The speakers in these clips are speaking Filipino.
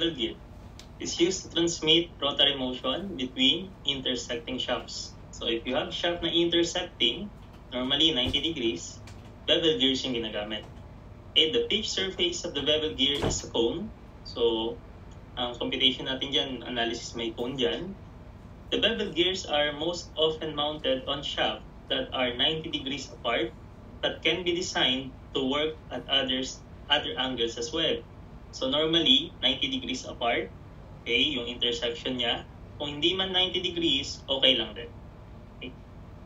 bevel gear is used to transmit rotary motion between intersecting shafts. So if you have shaft na intersecting, normally 90 degrees, bevel gears yung ginagamit. Okay, the pitch surface of the bevel gear is a cone. So ang computation natin dyan, analysis may cone dyan. The bevel gears are most often mounted on shafts that are 90 degrees apart but can be designed to work at other angles as well. So normally, 90 degrees apart, okay, yung intersection niya. Kung hindi man 90 degrees, okay lang din. Okay.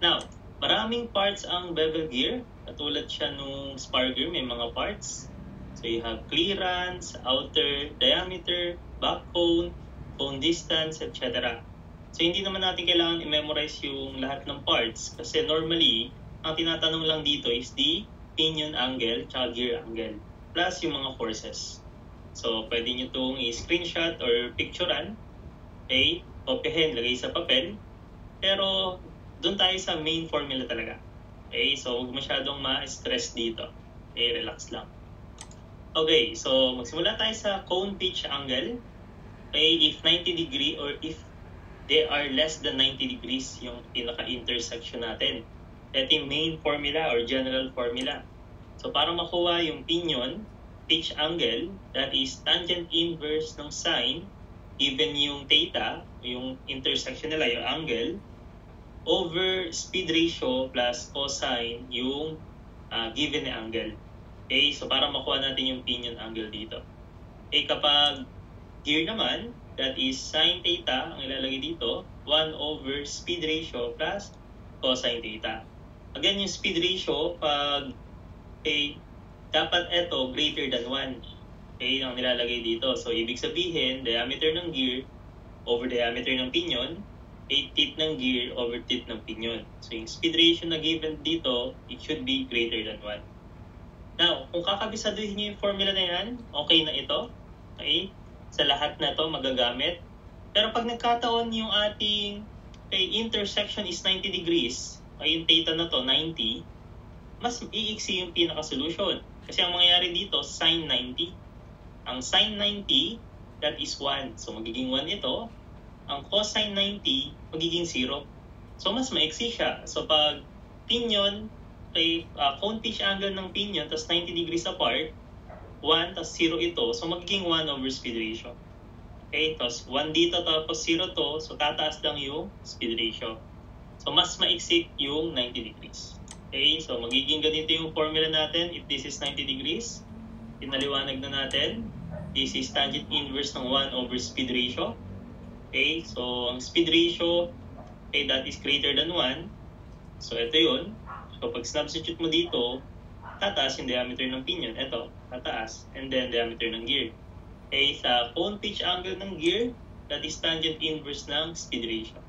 Now, maraming parts ang bevel gear. Katulad siya nung spar gear, may mga parts. So you have clearance, outer diameter, backbone, cone distance, etc. So hindi naman natin kailangan i-memorize yung lahat ng parts kasi normally, ang tinatanong lang dito is the pinion angle tsaka gear angle plus yung mga forces. So pwede nyo itong i-screenshot or picturean, okay, kopyahin, lagay sa papel, pero doon tayo sa main formula talaga. Okay, so huwag masyadong ma-stress dito. Okay, relax lang. Okay, so magsimula tayo sa cone pitch angle. Okay, if 90 degree or if they are less than 90 degrees yung pinaka-intersection natin. Ito yung main formula or general formula. So para makuha yung pinion pitch angle, that is tangent inverse ng sine, given yung theta, yung intersection nila, yung angle, over speed ratio plus cosine, yung given na angle. Okay, so para makuha natin yung pinion angle dito. Okay, kapag gear naman, that is sine theta, ang ilalagay dito, 1 over speed ratio plus cosine theta. Again, yung speed ratio, pag okay, dapat ito greater than 1. Okay, ang nilalagay dito. So, ibig sabihin, diameter ng gear over diameter ng pinion, teeth ng gear over teeth ng pinion. So, yung speed ratio na given dito, it should be greater than 1. Now, kung kakabisaduhin nyo yung formula na yan, okay na ito. Okay? Sa lahat na to magagamit. Pero pag nagkataon yung ating intersection is 90 degrees, ay yung theta na to, 90, mas iiksi yung pinaka-solution. Kasi ang mangyayari dito, sine 90. Ang sine 90, that is 1. So magiging 1 ito. Ang cosine 90, magiging 0. So mas maiksi siya. So pag pinion, cone pitch angle ng pinion, tas 90 degrees apart, 1 tas 0 ito, so magiging 1 over speed ratio. Okay, tas 1 dito tapos 0 to, so tataas lang yung speed ratio. So mas maiksik yung 90 degrees. Okay, so magiging ganito yung formula natin if this is 90 degrees. Pinaliwanag na natin. This is tangent inverse ng 1 over speed ratio. Okay, so ang speed ratio, okay, that is greater than 1. So ito yun. So pag substitute mo dito, tataas yung diameter ng pinion. Ito, tataas. And then diameter ng gear. Okay, sa cone pitch angle ng gear, that is tangent inverse ng speed ratio.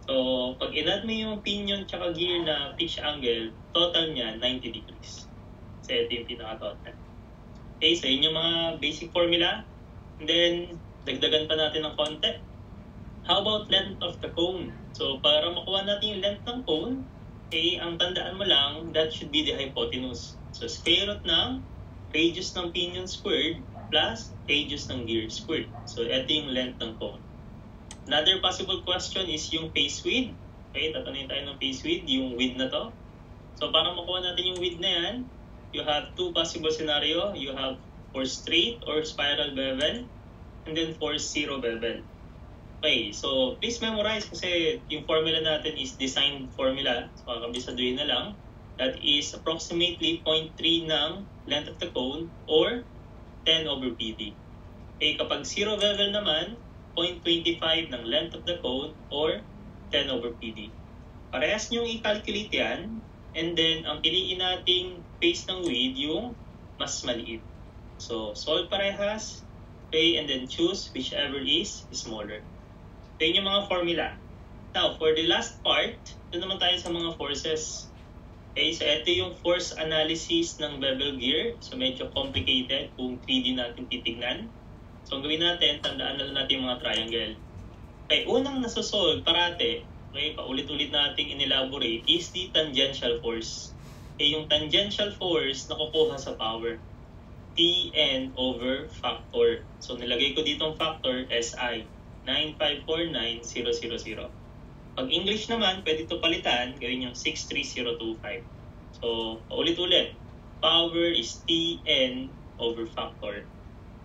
So, pag in-add mo yung pinion tsaka gear na pitch angle, total niya 90 degrees. So, ito yung pinaka-total. Okay, so yun yung mga basic formula. And then, dagdagan pa natin ng konti. How about length of the cone? So, para makuha natin yung length ng cone, okay, ang tandaan mo lang, that should be the hypotenuse. So, square root ng radius ng pinion squared plus radius ng gear squared. So, ito yung length ng cone. Another possible question is yung face width. Okay, tatanungin tayo ng face width, yung width na to. So, para makuha natin yung width na yan, you have two possible scenario. You have for straight or spiral bevel, and then for zero bevel. Okay, so please memorize kasi yung formula natin is design formula. So, kakabisaduhin na lang. That is approximately 0.3 ng length of the cone or 10 over PD. Okay, kapag zero bevel naman, 0.25 ng length of the cone or 10 over PD. Parehas niyong i-calculate yan, and then ang piliin nating face ng width yung mas maliit. So, solve parehas, okay, and then choose whichever is smaller. So, yun yung mga formula. Now, for the last part, doon naman tayo sa mga forces. Okay, so ito yung force analysis ng bevel gear. So, medyo complicated kung 3D natin titignan. So, ang gawin natin, tandaan na lang natin yung mga triangle. Okay, unang nasosolve parate, okay, paulit-ulit nating inelaborate, is the tangential force. Okay, yung tangential force nakukuha sa power. Tn over factor. So nilagay ko dito ang factor SI, 9549000. Pag English naman, pwede ito palitan, gawin yung 63025. So, ulit-ulit. Power is Tn over factor.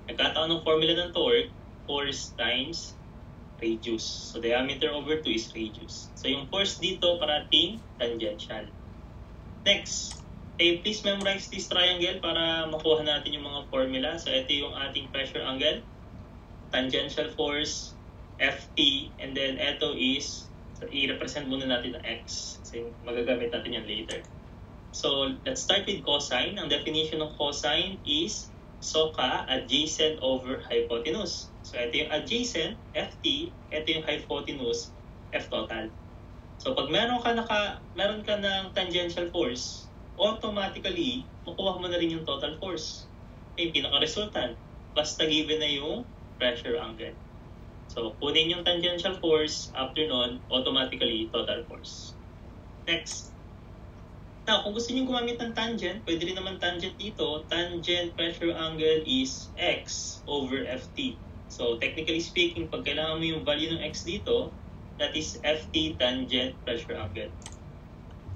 Nagkataon ng formula ng torque, force times radius. So, diameter over 2 is radius. So, yung force dito parating tangential. Next, please memorize this triangle para makuha natin yung mga formula. So, ito yung ating pressure angle, tangential force, Ft, and then ito is, so, i-represent muna natin ang x. Kasi magagamit natin yan later. So, let's start with cosine. Ang definition ng cosine is SOHCA adjacent over hypotenuse. So, ito yung adjacent, Ft. Ito yung hypotenuse, F total. So, pag meron ka ng tangential force, automatically, makuha mo na rin yung total force. Yung pinaka-resultant. Basta given na yung pressure angle. So, kunin yung tangential force, after nun, automatically, total force. Next. Now, kung gusto nyo gumamit ng tangent, pwede rin naman tangent dito. Tangent pressure angle is x over Ft. So, technically speaking, pag kailangan mo yung value ng x dito, that is Ft tangent pressure angle.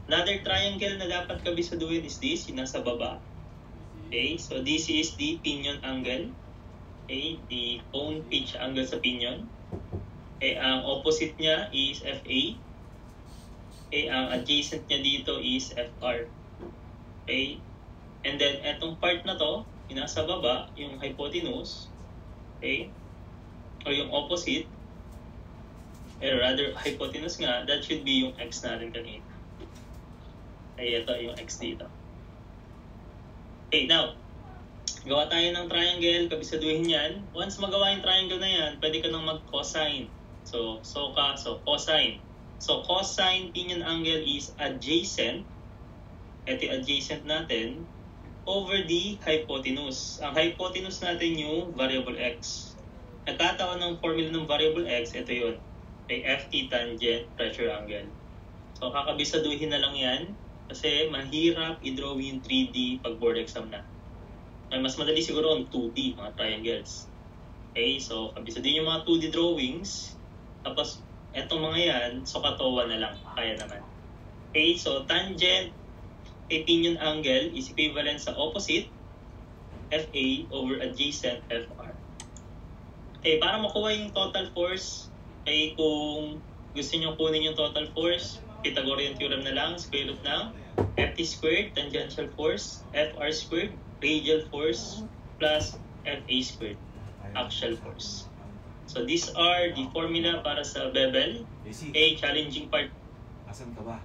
Another triangle na dapat kabisaduhin is this, yung nasa baba. Okay, so this is the pinion angle. Okay, the cone pitch angle sa pinion. Okay, ang opposite niya is Fa. Okay, ang adjacent niya dito is Fr. Okay, and then etong part na to, yung nasa baba, yung hypotenuse, okay, o yung opposite, rather hypotenuse nga, that should be yung x natin kanina. Okay, ito yung x dito. Okay, now, gawa tayo ng triangle, kabisaduhin yan. Once magawa yung triangle na yan, pwede ka nang mag-cosine. So cosine. So, cosine pinion angle is adjacent. Ito yung adjacent natin over the hypotenuse. Ang hypotenuse natin yung variable x. Nagkataon ng formula ng variable x, ito yun. May Ft tangent pressure angle. So, kakabisaduhin na lang yan kasi mahirap i-draw yung 3D pag board exam na. Ay, mas madali siguro ang 2D, mga triangles. Okay, so kabisaduhin yung mga 2D drawings. Tapos, etong mga yan, so katawa na lang, kaya naman. Okay, so tangent pinion angle is equivalent sa opposite, Fa over adjacent, Fr. Okay, para makuha yung total force, okay, kung gusto nyo kunin yung total force, Pythagorean theorem na lang, square root ng Ft squared, tangential force, Fr squared, radial force, plus Fa squared, axial force. So, these are the formula para sa bevel. A challenging part. Asan ka ba?